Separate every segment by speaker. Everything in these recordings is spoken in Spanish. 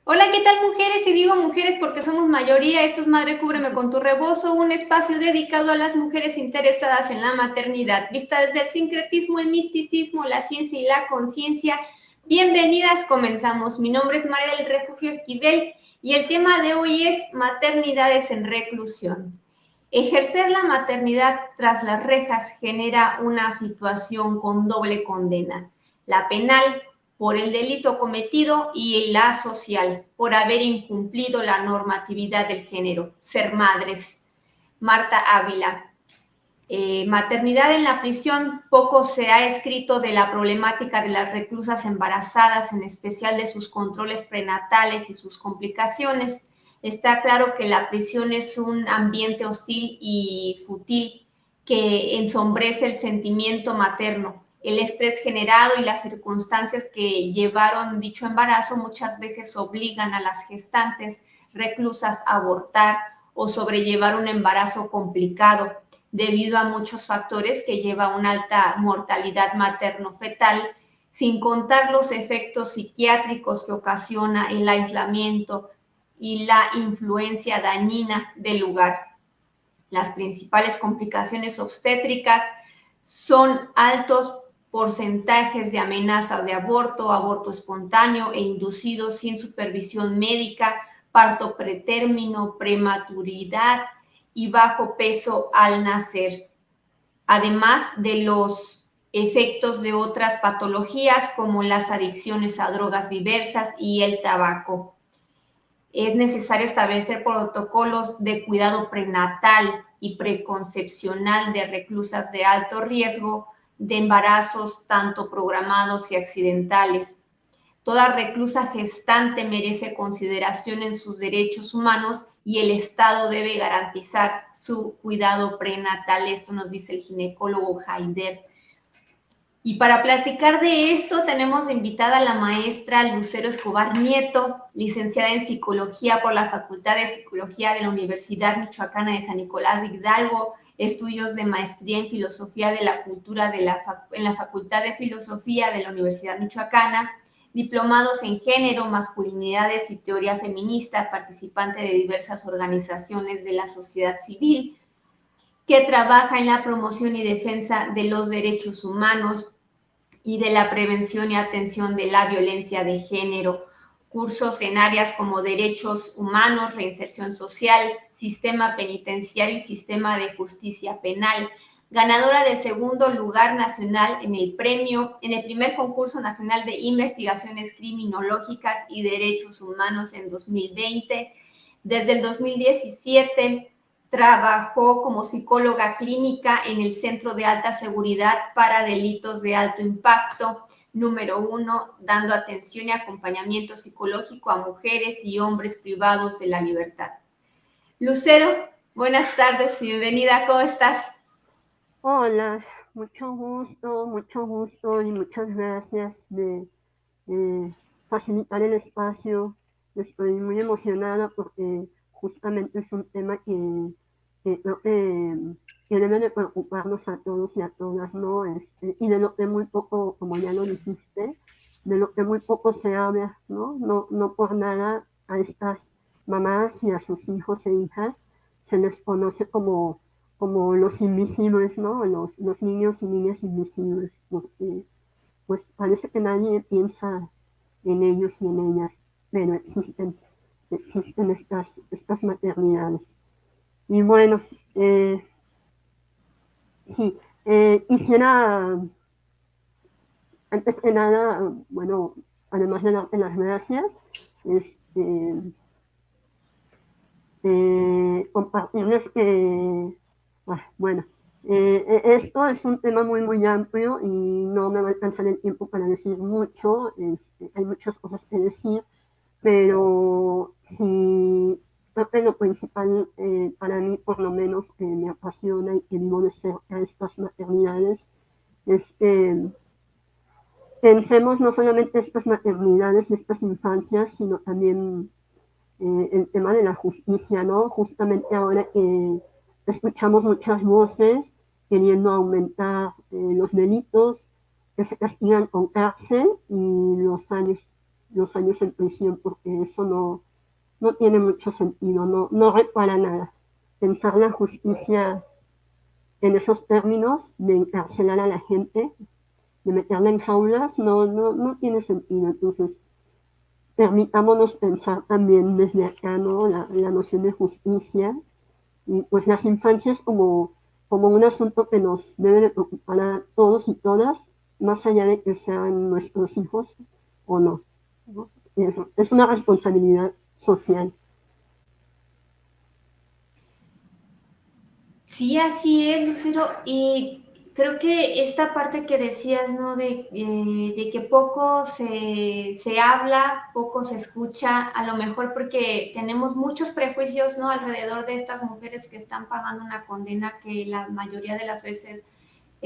Speaker 1: Hola, ¿qué tal mujeres? Y digo mujeres porque somos mayoría, esto es Madre Cúbreme con tu Rebozo, un espacio dedicado a las mujeres interesadas en la maternidad, vista desde el sincretismo, el misticismo, la ciencia y la conciencia. Bienvenidas, comenzamos. Mi nombre es María del Refugio Esquivel y el tema de hoy es maternidades en reclusión. Ejercer la maternidad tras las rejas genera una situación con doble condena, la penal por el delito cometido y la social por haber incumplido la normatividad del género, ser madres. Marta Ávila. Maternidad en la prisión, poco se ha escrito de la problemática de las reclusas embarazadas, en especial de sus controles prenatales y sus complicaciones. Está claro que la prisión es un ambiente hostil y fútil que ensombrece el sentimiento materno. El estrés generado y las circunstancias que llevaron dicho embarazo muchas veces obligan a las gestantes reclusas a abortar o sobrellevar un embarazo complicado debido a muchos factores que lleva a una alta mortalidad materno-fetal, sin contar los efectos psiquiátricos que ocasiona el aislamiento y la influencia dañina del lugar. Las principales complicaciones obstétricas son altos porcentajes de amenazas de aborto, aborto espontáneo e inducido sin supervisión médica, parto pretérmino, prematuridad y bajo peso al nacer, además de los efectos de otras patologías como las adicciones a drogas diversas y el tabaco. Es necesario establecer protocolos de cuidado prenatal y preconcepcional de reclusas de alto riesgo de embarazos tanto programados y accidentales. Toda reclusa gestante merece consideración en sus derechos humanos y el Estado debe garantizar su cuidado prenatal. Esto nos dice el ginecólogo Haider. Y para platicar de esto tenemos de invitada a la maestra Lucero Escobar Nieto, licenciada en Psicología por la Facultad de Psicología de la Universidad Michoacana de San Nicolás de Hidalgo, estudios de maestría en Filosofía de la Cultura en la Facultad de Filosofía de la Universidad Michoacana, diplomados en Género, Masculinidades y Teoría Feminista, participante de diversas organizaciones de la sociedad civil, que trabaja en la promoción y defensa de los derechos humanos y de la prevención y atención de la violencia de género, cursos en áreas como derechos humanos, reinserción social, sistema penitenciario y sistema de justicia penal, ganadora del segundo lugar nacional en el primer concurso nacional de investigaciones criminológicas y derechos humanos en 2020. Desde el 2017 trabajó como psicóloga clínica en el Centro de Alta Seguridad para Delitos de Alto Impacto, número 1, dando atención y acompañamiento psicológico a mujeres y hombres privados de la libertad. Lucero, buenas tardes y bienvenida, ¿cómo estás?
Speaker 2: Hola, mucho gusto y muchas gracias de facilitar el espacio. Estoy muy emocionada porque justamente es un tema que creo que debe de preocuparnos a todos y a todas, ¿no? Y de lo que muy poco, como ya lo dijiste, de lo que muy poco se habla, ¿no? No por nada a estas mamás y a sus hijos e hijas se les conoce como los invisibles, ¿no? Los niños y niñas invisibles, porque pues parece que nadie piensa en ellos y en ellas, pero existen estas maternidades. Y bueno, eh, sí, quisiera, antes que nada, bueno, además de darte las gracias, este, compartirles que, bueno, esto es un tema muy amplio y no me va a alcanzar el tiempo para decir mucho, hay muchas cosas que decir, pero sí, creo que lo principal para mí, por lo menos, que me apasiona y que vivo de cerca estas maternidades, es que pensemos no solamente estas maternidades y estas infancias, sino también el tema de la justicia, ¿no? Justamente ahora que escuchamos muchas voces queriendo aumentar los delitos que se castigan con cárcel y los años los años en prisión, porque eso no tiene mucho sentido, no repara nada. Pensar la justicia en esos términos de encarcelar a la gente, de meterla en jaulas, no tiene sentido. Entonces, permitámonos pensar también desde acá, ¿no? La noción de justicia y pues las infancias como un asunto que nos debe de preocupar a todos y todas, más allá de que sean nuestros hijos o no. ¿No? Es una responsabilidad social.
Speaker 1: Sí, así es, Lucero. Y creo que esta parte que decías, ¿no? De que poco se habla, poco se escucha, a lo mejor porque tenemos muchos prejuicios, ¿no? Alrededor de estas mujeres que están pagando una condena que la mayoría de las veces,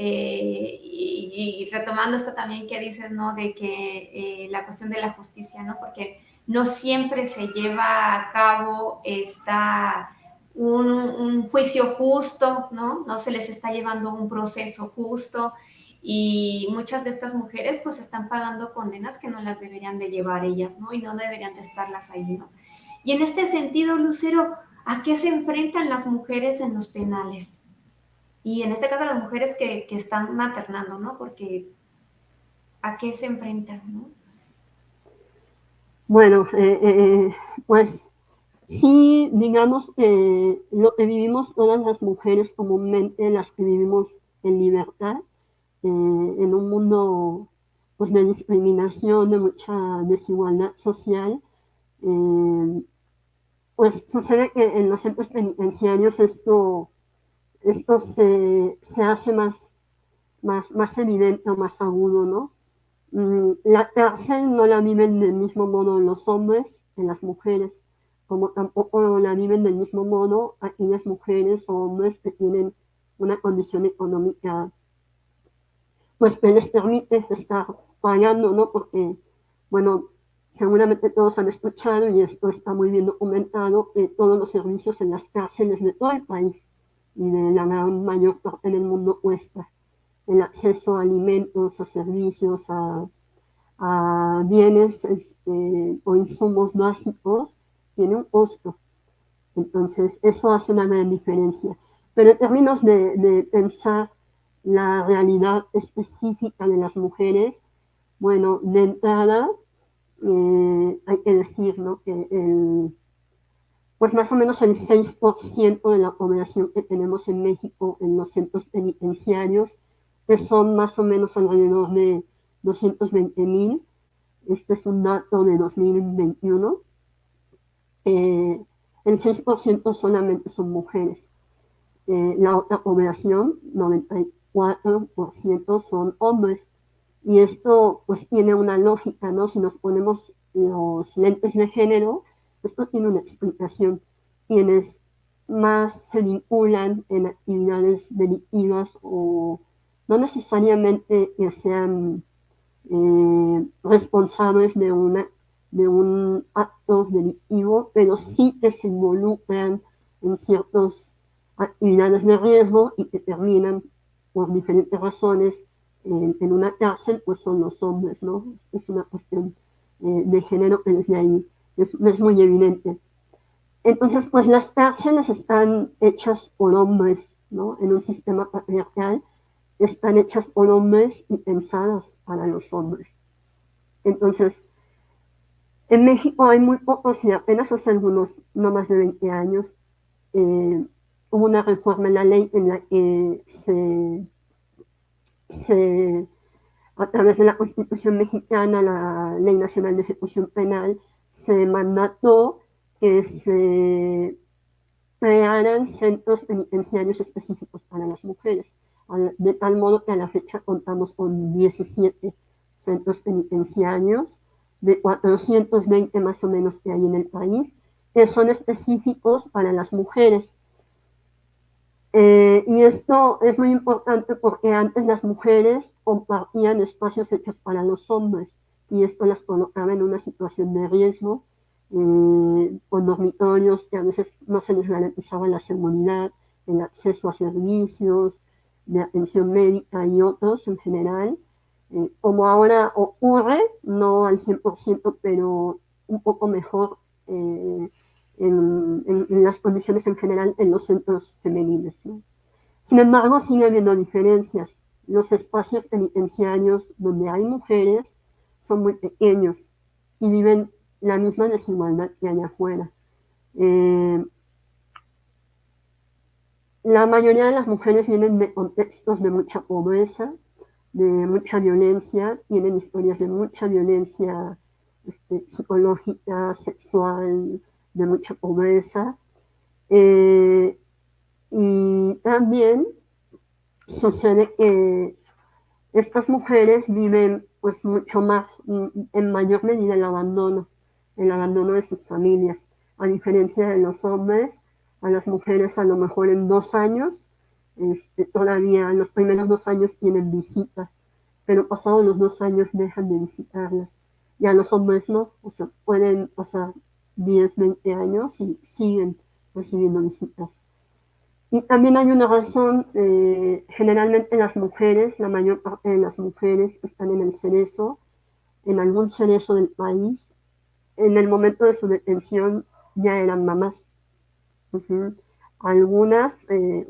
Speaker 1: y retomando esto también que dices, ¿no? De que la cuestión de la justicia, ¿no? Porque no siempre se lleva a cabo un juicio justo, ¿no? No se les está llevando un proceso justo y muchas de estas mujeres pues están pagando condenas que no las deberían de llevar ellas, ¿no? Y no deberían de estarlas ahí, ¿no? Y en este sentido, Lucero, ¿a qué se enfrentan las mujeres en los penales? Y en este caso las mujeres que están maternando, ¿no? Porque ¿a qué se enfrentan, no?
Speaker 2: Bueno, pues sí, digamos que lo que vivimos todas las mujeres comúnmente, las que vivimos en libertad, en un mundo pues, de discriminación, de mucha desigualdad social, eh, pues sucede que en los centros penitenciarios esto se hace más evidente o más agudo, ¿no? La cárcel no la viven del mismo modo los hombres que las mujeres, como tampoco la viven del mismo modo aquellas mujeres o hombres que tienen una condición económica, pues que les permite estar pagando, ¿no? Porque, bueno, seguramente todos han escuchado y esto está muy bien documentado, todos los servicios en las cárceles de todo el país y de la gran mayor parte del mundo cuesta el acceso a alimentos, a servicios, a bienes o insumos básicos, tiene un costo. Entonces, eso hace una gran diferencia. Pero en términos de pensar la realidad específica de las mujeres, bueno, de entrada, hay que decir, ¿no? Que pues más o menos el 6% de la población que tenemos en México en los centros penitenciarios, que son más o menos alrededor de 220,000. Este es un dato de 2021. El 6% solamente son mujeres. La otra población, 94% son hombres. Y esto pues tiene una lógica, ¿no? Si nos ponemos los lentes de género, esto tiene una explicación. Quienes más se vinculan en actividades delictivas o no necesariamente que sean responsables de un acto delictivo, pero sí que se involucran en ciertas actividades de riesgo y que terminan por diferentes razones en una cárcel, pues son los hombres, ¿no? Es una cuestión de género que desde ahí es muy evidente. Entonces, pues las cárceles están hechas por hombres, ¿no? En un sistema patriarcal están hechas por hombres y pensadas para los hombres. Entonces, en México hay muy pocos y apenas hace algunos, no más de 20 años, hubo una reforma en la ley en la que a través de la Constitución mexicana, la Ley Nacional de Ejecución Penal, se mandató que se crearan centros penitenciarios específicos para las mujeres, de tal modo que a la fecha contamos con 17 centros penitenciarios, de 420 más o menos que hay en el país, que son específicos para las mujeres. Y esto es muy importante porque antes las mujeres compartían espacios hechos para los hombres y esto las colocaba en una situación de riesgo, con dormitorios que a veces no se les garantizaba la seguridad, el acceso a servicios de atención médica y otros en general. Como ahora ocurre, no al 100%, pero un poco mejor en las condiciones en general en los centros femeninos, ¿no? Sin embargo, sigue habiendo diferencias. Los espacios penitenciarios donde hay mujeres son muy pequeños y viven la misma desigualdad que allá afuera. Eh, la mayoría de las mujeres vienen de contextos de mucha pobreza, de mucha violencia, tienen historias de mucha violencia psicológica, sexual, de mucha pobreza. Eh, y también sucede que estas mujeres viven pues mucho más, en mayor medida el abandono de sus familias, a diferencia de los hombres, a las mujeres a lo mejor en 2 años, todavía en los primeros 2 años tienen visitas, pero pasados los 2 años dejan de visitarlas. Ya los hombres no, o sea, pueden pasar 10, 20 años y siguen recibiendo visitas. Y también hay una razón, generalmente las mujeres, la mayor parte de las mujeres están en el cerezo, en algún cerezo del país, en el momento de su detención ya eran mamás. Uh-huh. Algunas,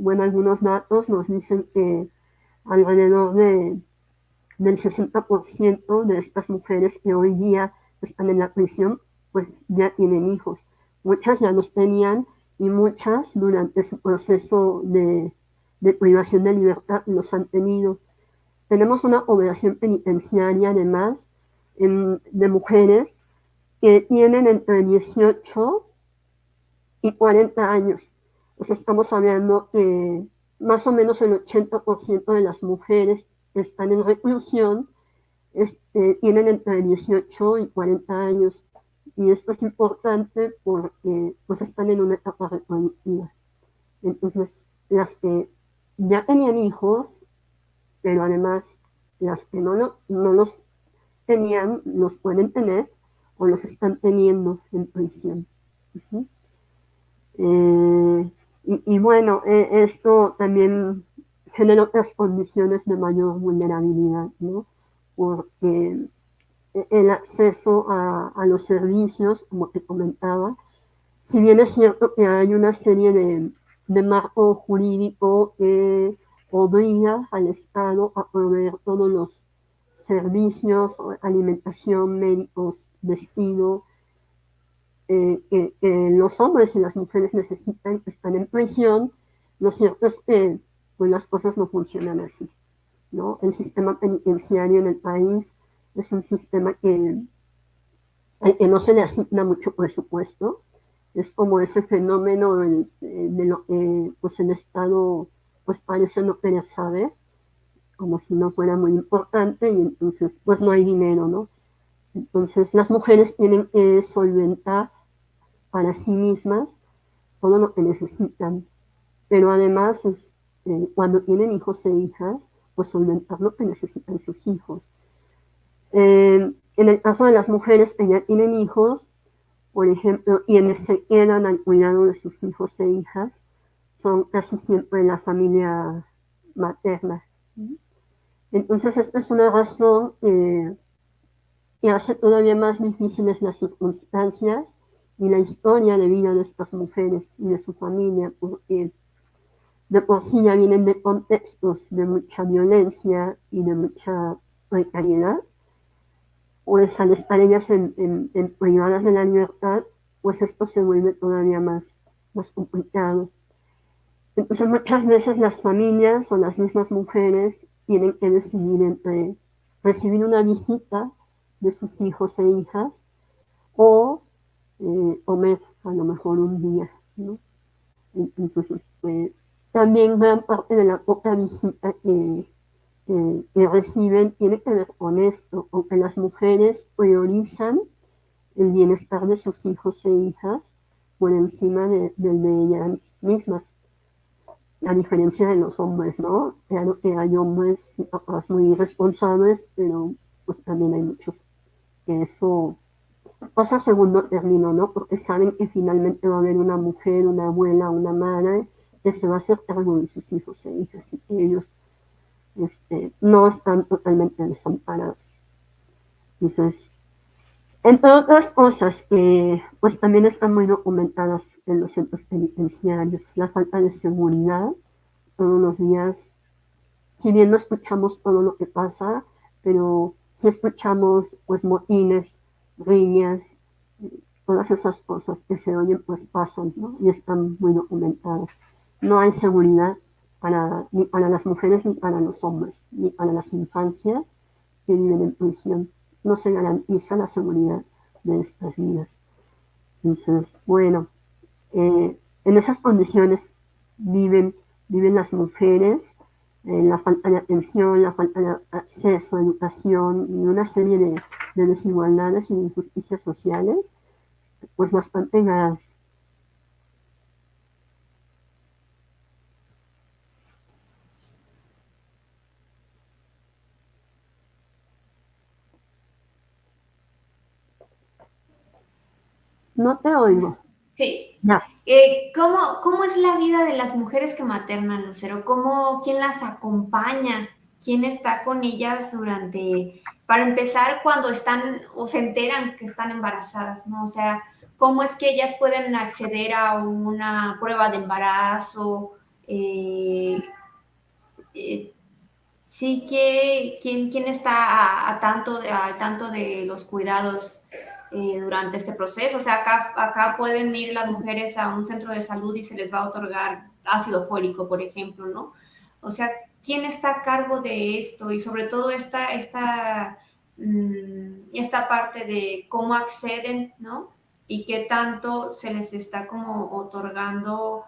Speaker 2: algunos datos nos dicen que alrededor del 60% de estas mujeres que hoy día están en la prisión, pues ya tienen hijos. Muchas ya los tenían y muchas durante su proceso de privación de libertad los han tenido. Tenemos una población penitenciaria además de mujeres que tienen entre 18 y 40 años. Pues estamos hablando que más o menos el 80% de las mujeres que están en reclusión tienen entre 18 y 40 años. Y esto es importante porque pues están en una etapa reproductiva. Entonces, las que ya tenían hijos, pero además las que no los tenían, los pueden tener o los están teniendo en prisión. Uh-huh. Y bueno, esto también genera otras condiciones de mayor vulnerabilidad, ¿no? Porque el acceso a los servicios, como te comentaba, si bien es cierto que hay una serie de marco jurídico que obliga al Estado a proveer todos los servicios, alimentación, médicos, vestido, que los hombres y las mujeres necesitan, están en prisión, lo cierto es que pues, las cosas no funcionan así, ¿no? El sistema penitenciario en el país es un sistema al que no se le asigna mucho presupuesto, es como ese fenómeno de lo que pues el Estado pues parece no querer saber, como si no fuera muy importante y entonces pues no hay dinero, ¿no? Entonces las mujeres tienen que solventar para sí mismas todo lo que necesitan, pero además cuando tienen hijos e hijas, pues solventar lo que necesitan sus hijos. En el caso de las mujeres que ya tienen hijos, por ejemplo, quienes se quedan al cuidado de sus hijos e hijas son casi siempre la familia materna. Entonces, esta es una razón que hace todavía más difíciles las circunstancias y la historia de vida de estas mujeres y de su familia, porque de por sí ya vienen de contextos de mucha violencia y de mucha precariedad, pues al estar ellas privadas de la libertad, pues esto se vuelve todavía más complicado. Entonces muchas veces las familias o las mismas mujeres tienen que decidir entre recibir una visita de sus hijos e hijas o comer a lo mejor un día, ¿no? Entonces, también gran parte de la poca visita que reciben tiene que ver con esto, con que las mujeres priorizan el bienestar de sus hijos e hijas por encima del de ellas mismas, a diferencia de los hombres, ¿no? Claro que hay hombres y papás muy responsables, pero pues también hay muchos que eso pasa a segundo término, ¿no? Porque saben que finalmente va a haber una mujer, una abuela, una madre que se va a hacer cargo de sus hijos e hijas y que ellos no están totalmente desamparados. Entonces, entre otras cosas que pues también están muy documentadas en los centros penitenciarios, la falta de seguridad todos los días, si bien no escuchamos todo lo que pasa, pero sí escuchamos pues motines, riñas, todas esas cosas que se oyen pues pasan, ¿no? Y están muy documentadas. No hay seguridad ni para las mujeres ni para los hombres, ni para las infancias que viven en prisión. No se garantiza la seguridad de estas vidas. Entonces, bueno, en esas condiciones viven, viven las mujeres, la falta de atención, la falta de acceso a educación y una serie de desigualdades y injusticias sociales, pues bastante graves. No te oigo.
Speaker 1: Sí.
Speaker 2: Ya.
Speaker 1: ¿Cómo es la vida de las mujeres que maternan, Lucero? ¿Quién las acompaña? ¿Quién está con ellas para empezar, cuando están o se enteran que están embarazadas, ¿no? O sea, ¿cómo es que ellas pueden acceder a una prueba de embarazo? Sí, ¿quién está al tanto de los cuidados durante este proceso? O sea, acá pueden ir las mujeres a un centro de salud y se les va a otorgar ácido fólico, por ejemplo, ¿no? O sea, ¿quién está a cargo de esto? Y sobre todo esta parte de cómo acceden, ¿no? Y qué tanto se les está como otorgando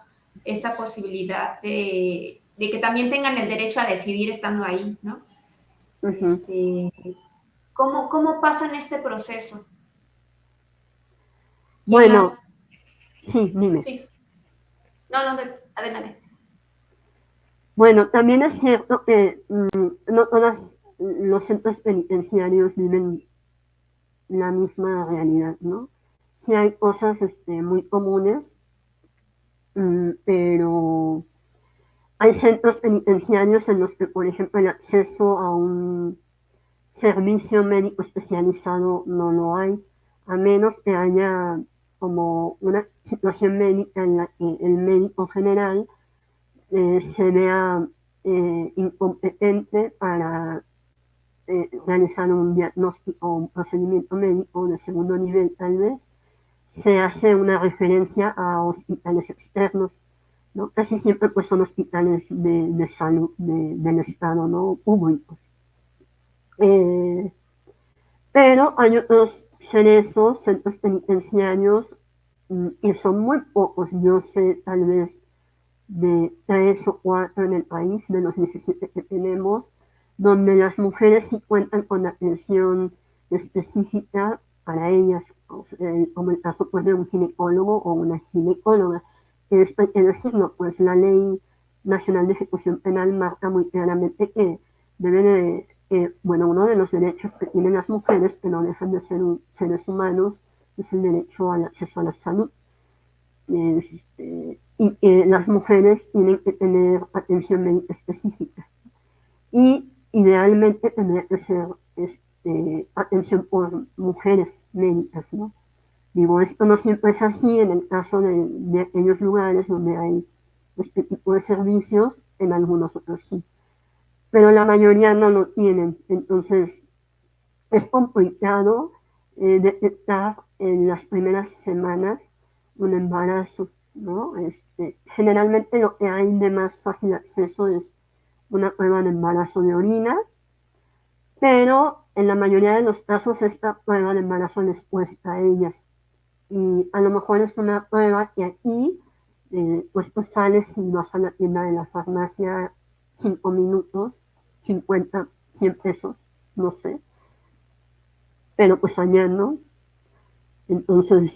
Speaker 1: esta posibilidad de que también tengan el derecho a decidir estando ahí, ¿no?
Speaker 2: Uh-huh.
Speaker 1: ¿Cómo pasan este proceso? ¿Quién
Speaker 2: Bueno,
Speaker 1: las...?
Speaker 2: sí, dime.
Speaker 1: Sí. No, adelante.
Speaker 2: Bueno, también es cierto que no todos los centros penitenciarios viven la misma realidad, ¿no? Sí hay cosas muy comunes, pero hay centros penitenciarios en los que, por ejemplo, el acceso a un servicio médico especializado no lo hay, a menos que haya como una situación médica en la que el médico general se vea incompetente para realizar un diagnóstico o un procedimiento médico de segundo nivel tal vez, se hace una referencia a hospitales externos, ¿no? Casi siempre pues son hospitales de salud del Estado, ¿no? Públicos. Eh, pero hay otros cerezos, centros penitenciarios, que son muy pocos, yo sé tal vez de 3 o 4 en el país, de los 17 que tenemos, donde las mujeres sí cuentan con atención específica para ellas, como el caso pues, de un ginecólogo o una ginecóloga. Esto hay que decirlo, pues la Ley Nacional de Ejecución Penal marca muy claramente que debe de, bueno, uno de los derechos que tienen las mujeres, que no dejan de ser seres humanos, es el derecho al acceso a la salud. Y que las mujeres tienen que tener atención médica específica. Y idealmente tendría que ser atención por mujeres médicas, ¿no? Digo, esto no siempre es así en el caso de aquellos lugares donde hay este tipo de servicios, en algunos otros sí. Pero la mayoría no lo tienen. Entonces, es complicado detectar en las primeras semanas un embarazo, ¿no? Generalmente lo que hay de más fácil acceso es una prueba de embarazo de orina, pero en la mayoría de los casos esta prueba de embarazo les cuesta a ellas. Y a lo mejor es una prueba que aquí, pues tú sales y vas a la tienda de la farmacia 5 minutos, 50, 100 pesos, no sé, pero pues allá no. Entonces,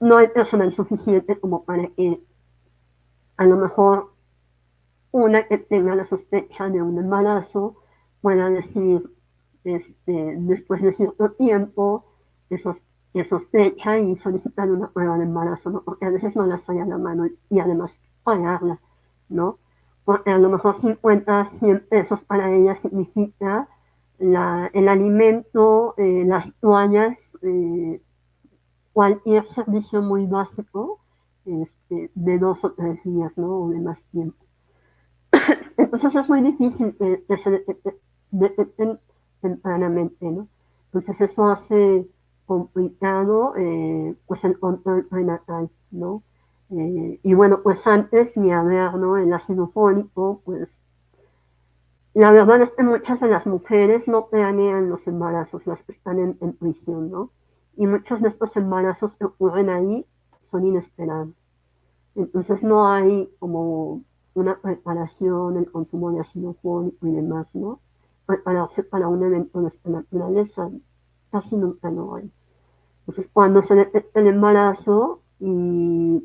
Speaker 2: no hay personal suficiente como para que a lo mejor una que tenga la sospecha de un embarazo pueda decir, después de cierto tiempo, que sospecha y solicitar una prueba de embarazo, ¿no? Porque a veces no las hay a la mano y además pagarla, ¿no? porque a lo mejor 50, 100 pesos para ella significa el alimento, las toallas, cualquier servicio muy básico, de 2 o 3 días, ¿no? O de más tiempo. Entonces es muy difícil que se detecten tempranamente, ¿no? Entonces eso hace complicado pues el control prenatal, ¿no? Y bueno, pues antes ni hablar, ¿no? El ácido fólico, pues la verdad es que muchas de las mujeres no planean los embarazos, las que están en prisión, ¿no? Y muchos de estos embarazos que ocurren ahí son inesperados. Entonces no hay como una preparación, el consumo de ácido fólico y demás, ¿no? Prepararse para un evento de esta naturaleza casi nunca lo hay. Entonces cuando se detecta el embarazo y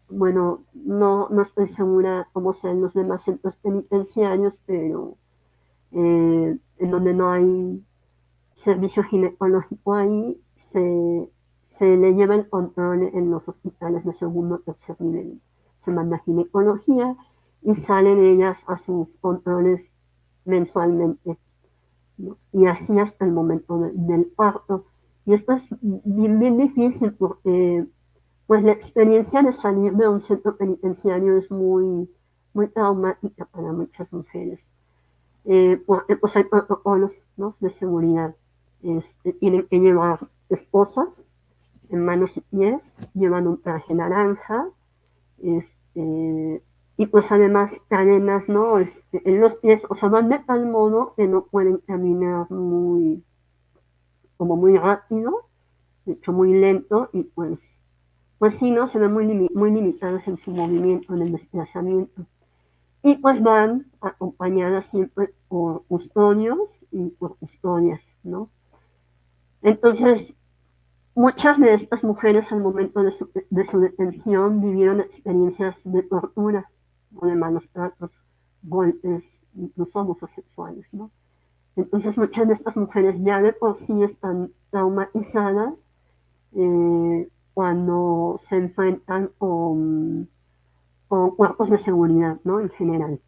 Speaker 2: bueno, no estoy segura cómo sean los demás centros penitenciarios, pero en donde no hay servicio ginecológico ahí, se le lleva el control en los hospitales de segundo o tercer nivel. Se manda ginecología y salen ellas a sus controles mensualmente, ¿no? Y así hasta el momento del parto. Y esto es bien, bien difícil porque pues la experiencia de salir de un centro penitenciario es muy, muy traumática para muchas mujeres. Porque pues hay protocolos, ¿no? De seguridad. Tienen que llevar esposas en manos y pies, llevan un traje naranja, y pues además cadenas, ¿no? En los pies, o sea, van de tal modo que no pueden caminar como muy rápido, de hecho muy lento, y pues sí, ¿no? Se ven muy limitados en su movimiento, en el desplazamiento. Y pues van acompañadas siempre por custodios y por custodias, ¿no? Entonces, muchas de estas mujeres al momento de su detención vivieron experiencias de tortura o de malos tratos, golpes, incluso abusos sexuales, ¿no? Entonces muchas de estas mujeres ya de por sí están traumatizadas cuando se enfrentan con cuerpos de seguridad, ¿no? En general.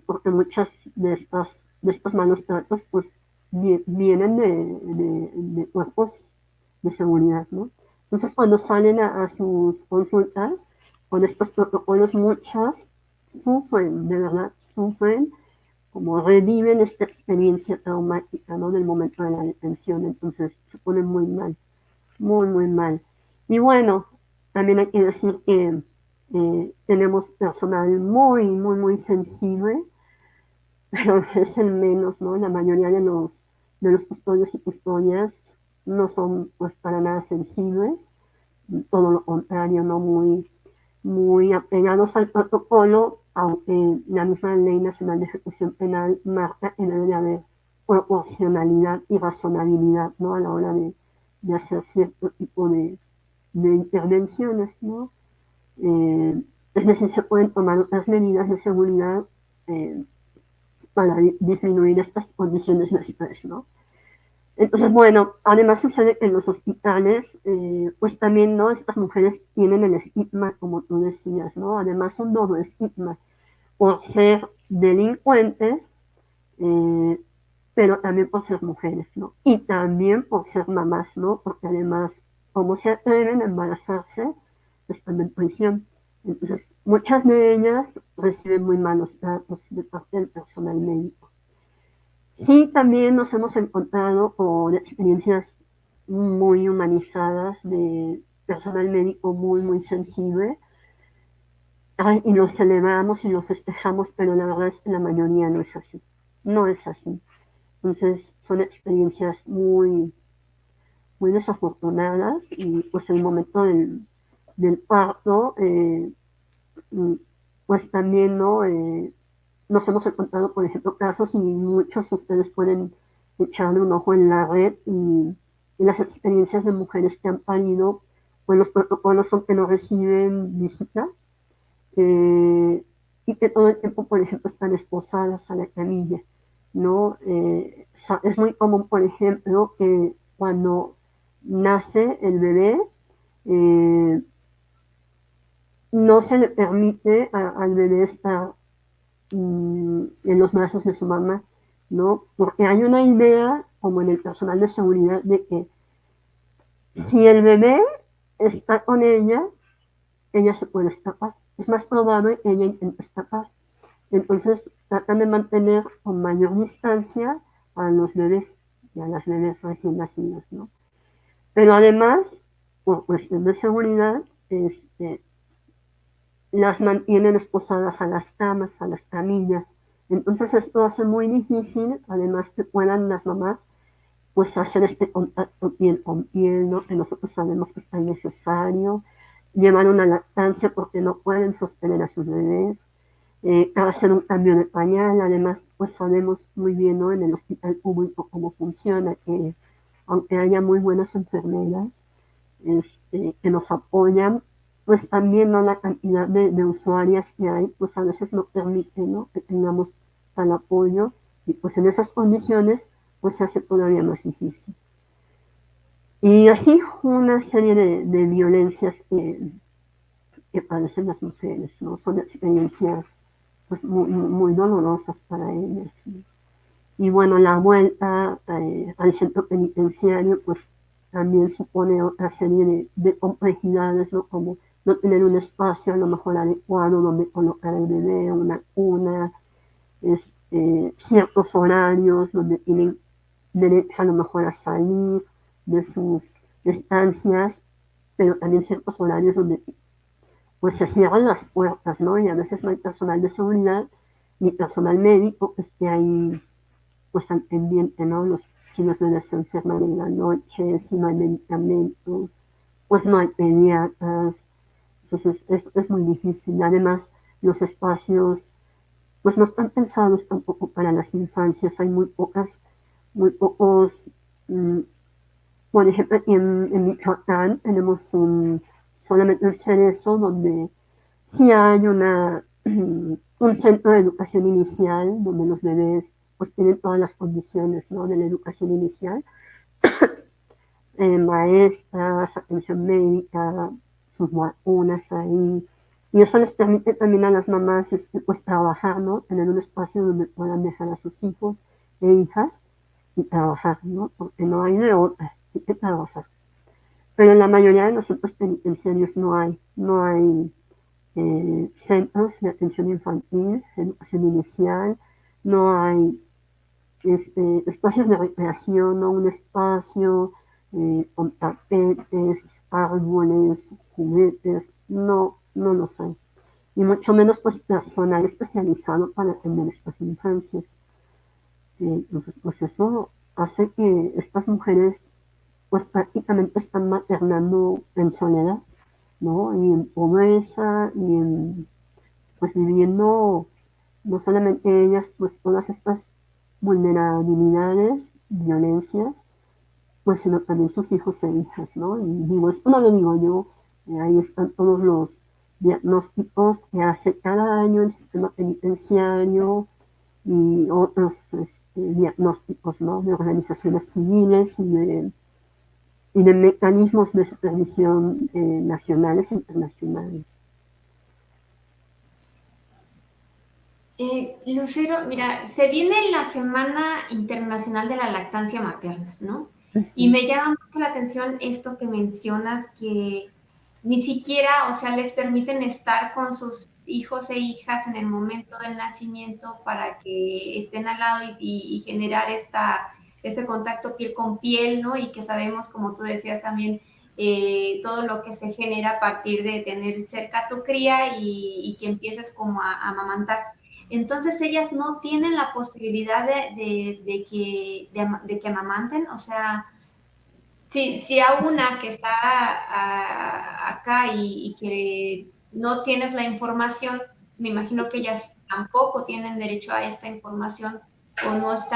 Speaker 2: Porque muchas de estos malos tratos pues vienen de cuerpos de seguridad, ¿no? Entonces cuando salen a sus consultas con estos protocolos, muchas sufren, de verdad, sufren, como reviven esta experiencia traumática, ¿no? Del momento de la detención, entonces se ponen muy mal, muy, muy mal. Y bueno, también hay que decir que tenemos personal muy, muy, muy sensible, pero es el menos, ¿no? La mayoría de los custodios y custodias no son pues para nada sensibles, todo lo contrario, ¿no? Muy, muy apegados al protocolo, aunque la misma Ley Nacional de Ejecución Penal marca que debe de haber proporcionalidad y razonabilidad, ¿no? A la hora de hacer cierto tipo de intervenciones, ¿no? Es decir, se pueden tomar otras medidas de seguridad para disminuir estas condiciones de estrés, ¿no? Entonces, bueno, además sucede que en los hospitales, pues también, ¿no? Estas mujeres tienen el estigma, como tú decías, ¿no? Además, un doble estigma por ser delincuentes, eh, pero también por ser mujeres, ¿no? Y también por ser mamás, ¿no? Porque además, como se atreven a embarazarse estando en prisión. Entonces, muchas de ellas reciben muy malos tratos de parte del personal médico. Sí, también nos hemos encontrado con experiencias muy humanizadas de personal médico muy, muy sensible. Ay, y los celebramos y los festejamos, pero la verdad es que la mayoría no es así. No es así. Entonces, son experiencias muy, muy desafortunadas y pues el momento del parto, pues también, ¿no? Nos hemos encontrado, por ejemplo, casos y muchos de ustedes pueden echarle un ojo en la red y las experiencias de mujeres que han parido, pues los protocolos son que no reciben visita y que todo el tiempo, por ejemplo, están esposadas a la camilla, ¿no? Es muy común, por ejemplo, que cuando nace el bebé, eh, no se le permite al bebé estar en los brazos de su mamá, ¿no? Porque hay una idea, como en el personal de seguridad, de que si el bebé está con ella se puede escapar. Es más probable que ella intente escapar. Entonces tratan de mantener con mayor distancia a los bebés y a las bebés recién nacidos, ¿no? Pero además, por cuestión de seguridad, las mantienen esposadas a las camas, a las camillas. Entonces esto hace muy difícil, además que puedan las mamás pues hacer este contacto piel con piel, ¿no? Que nosotros sabemos que es tan necesario, llevar una lactancia porque no pueden sostener a sus bebés, hacer un cambio de pañal, además pues sabemos muy bien, ¿no? En el hospital público cómo funciona, que aunque haya muy buenas enfermeras que nos apoyan, pues también no la cantidad de usuarias que hay, pues a veces no permite, ¿no? Que tengamos tal apoyo y pues en esas condiciones pues se hace todavía más difícil. Y así una serie de violencias que padecen las mujeres, ¿no? Son experiencias pues muy dolorosas para ellas. ¿No? Y bueno, la vuelta al centro penitenciario pues también supone otra serie de complejidades, ¿no? Como no tener un espacio a lo mejor adecuado donde colocar el bebé, una cuna, ciertos horarios donde tienen derecho a lo mejor a salir de sus estancias, pero también ciertos horarios donde pues se cierran las puertas, ¿no? Y a veces no hay personal de seguridad ni personal médico que esté ahí pues al pendiente, ¿no? Si los bebés se enferman en la noche, si no hay medicamentos, pues no hay pediatras, entonces es muy difícil. Además, los espacios pues no están pensados tampoco para las infancias, hay muy pocos, mm, por ejemplo, aquí en Michoacán tenemos solamente un cerezo donde sí hay un centro de educación inicial donde los bebés pues tienen todas las condiciones, ¿no? De la educación inicial, maestras, atención médica, sus vacunas ahí. Y eso les permite también a las mamás pues trabajar, ¿no? Tener un espacio donde puedan dejar a sus hijos e hijas y trabajar, ¿no? Porque no hay de otra, hay que trabajar. Pero en la mayoría de los centros penitenciarios no hay centros de atención infantil, educación inicial, no hay espacios de recreación, ¿no? Un espacio con tapetes, árboles, juguetes, no los hay. Y mucho menos pues personal especializado para atender estas infancias. Entonces pues eso hace que estas mujeres pues prácticamente están maternando en soledad, ¿no? Y en pobreza y en pues viviendo no solamente ellas, pues todas estas vulnerabilidades, violencias, pues sino también sus hijos e hijas, ¿no? Y digo, esto no lo digo yo, ahí están todos los diagnósticos que hace cada año el sistema penitenciario y otros diagnósticos, ¿no? De organizaciones civiles y de mecanismos de supervisión nacionales e internacionales.
Speaker 1: Lucero, mira, se viene la Semana Internacional de la Lactancia Materna, ¿no? Y me llama mucho la atención esto que mencionas, que ni siquiera, o sea, les permiten estar con sus hijos e hijas en el momento del nacimiento para que estén al lado y generar este contacto piel con piel, ¿no? Y que sabemos, como tú decías también, todo lo que se genera a partir de tener cerca a tu cría y que empieces como a amamantar. Entonces ellas no tienen la posibilidad de que amamanten, o sea, si a una que está acá y que no tienes la información, me imagino que ellas tampoco tienen derecho a esta información o no están